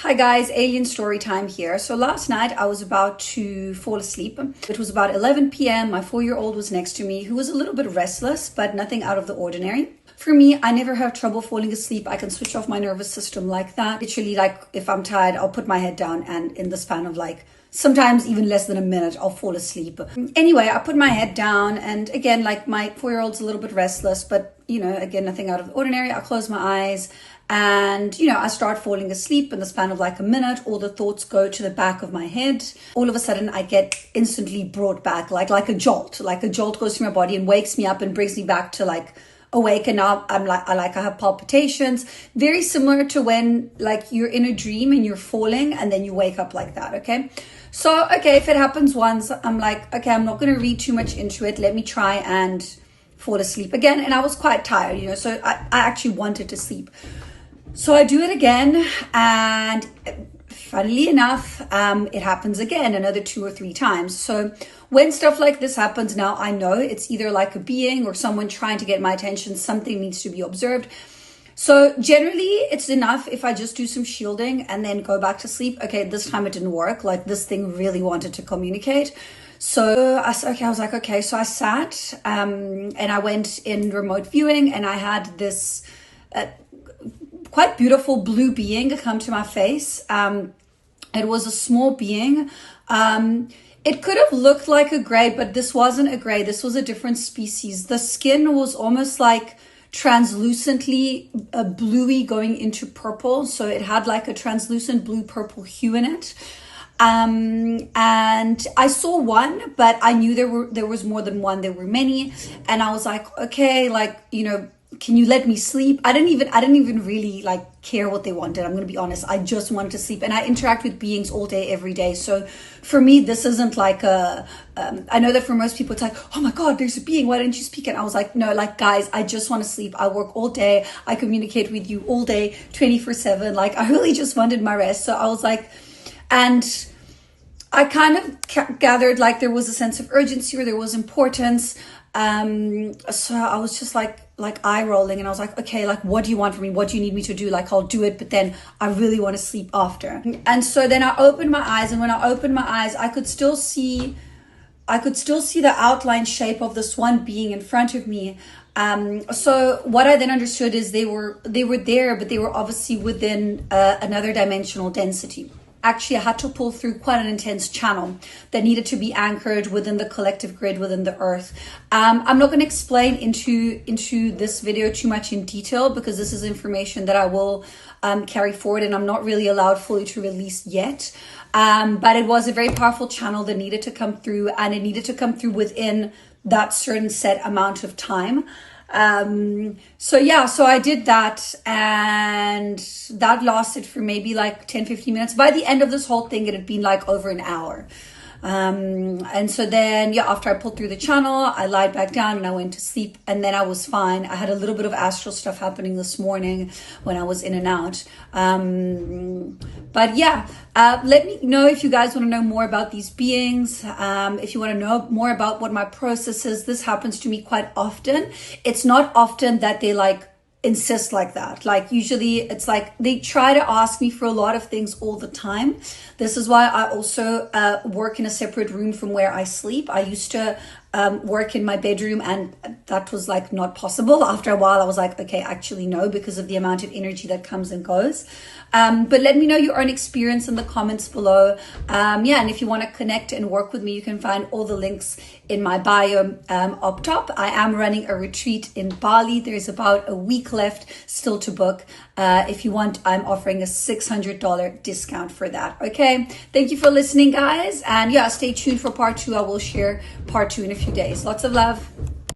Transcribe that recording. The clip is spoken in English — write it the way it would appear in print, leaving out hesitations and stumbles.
Hi guys, alien story time here. So last night I was about to fall asleep. It was about 11 p.m. My 4-year-old was next to me, who was a little bit restless, but nothing out of the ordinary. For me, I never have trouble falling asleep. I can switch off my nervous system like that. Literally, like if I'm tired, I'll put my head down and in the span of like sometimes even less than a minute, I'll fall asleep. Anyway, I put my head down, and again, like my 4-year-old's a little bit restless, but again, nothing out of the ordinary. I close my eyes and, I start falling asleep in the span of like a minute. All the thoughts go to the back of my head. All of a sudden, I get instantly brought back, like a jolt. Like a jolt goes through my body and wakes me up and brings me back to like awake. And now I have palpitations, very similar to when like you're in a dream and you're falling and then you wake up like that. Okay. So, if it happens once, I'm like, okay, I'm not going to read too much into it. Let me try and fall asleep again. And I was quite tired, so I actually wanted to sleep. So I do it again, and funnily enough, it happens again another 2 or 3 times. So when stuff like this happens, now I know it's either like a being or someone trying to get my attention. Something needs to be observed. So generally it's enough if I just do some shielding and then go back to sleep. Okay, this time it didn't work. Like this thing really wanted to communicate. So I was like, okay. So I sat and I went in remote viewing, and I had this quite beautiful blue being come to my face. It was a small being. It could have looked like a gray, but this wasn't a gray. This was a different species. The skin was almost like translucently bluey going into purple. So it had like a translucent blue purple hue in it. And I saw one, but I knew there was more than one. There were many. And I was like, okay, like, can you let me sleep? I didn't even really like care what they wanted. I'm going to be honest. I just wanted to sleep, and I interact with beings all day, every day. So for me, this isn't like I know that for most people, it's like, oh my God, there's a being. Why didn't you speak? And I was like, no, like guys, I just want to sleep. I work all day. I communicate with you all day, 24/7. Like I really just wanted my rest. So I was like, and I kind of gathered like there was a sense of urgency, or there was importance. So I was just like eye rolling, and I was like, okay, like what do you want from me? What do you need me to do? Like I'll do it, but then I really want to sleep after. And so then I opened my eyes, and when I opened my eyes, I could still see the outline shape of this one being in front of me. So what I then understood is they were there, but they were obviously within another dimensional density. Actually, I had to pull through quite an intense channel that needed to be anchored within the collective grid, within the earth. I'm not going to explain into this video too much in detail, because this is information that I will carry forward, and I'm not really allowed fully to release yet. But it was a very powerful channel that needed to come through, and it needed to come through within that certain set amount of time. So I did that, and that lasted for maybe like 10-15 minutes. By the end of this whole thing, it had been like over an hour. And so then, after I pulled through the channel, I lied back down and I went to sleep, and then I was fine. I had a little bit of astral stuff happening this morning when I was in and out. But let me know if you guys want to know more about these beings. If you want to know more about what my process is, this happens to me quite often. It's not often that they like insist like that. Like usually it's like they try to ask me for a lot of things all the time. This is why I also work in a separate room from where I sleep. I used to work in my bedroom, and that was like not possible. After a while I was like, okay, actually no, because of the amount of energy that comes and goes. But let me know your own experience in the comments below. And if you want to connect and work with me, you can find all the links in my bio up top. I am running a retreat in Bali. There's about a week left still to book. If you want, I'm offering a $600 discount for that. Okay, thank you for listening, guys, and stay tuned for part 2. I will share part 2 in a few days. Lots of love.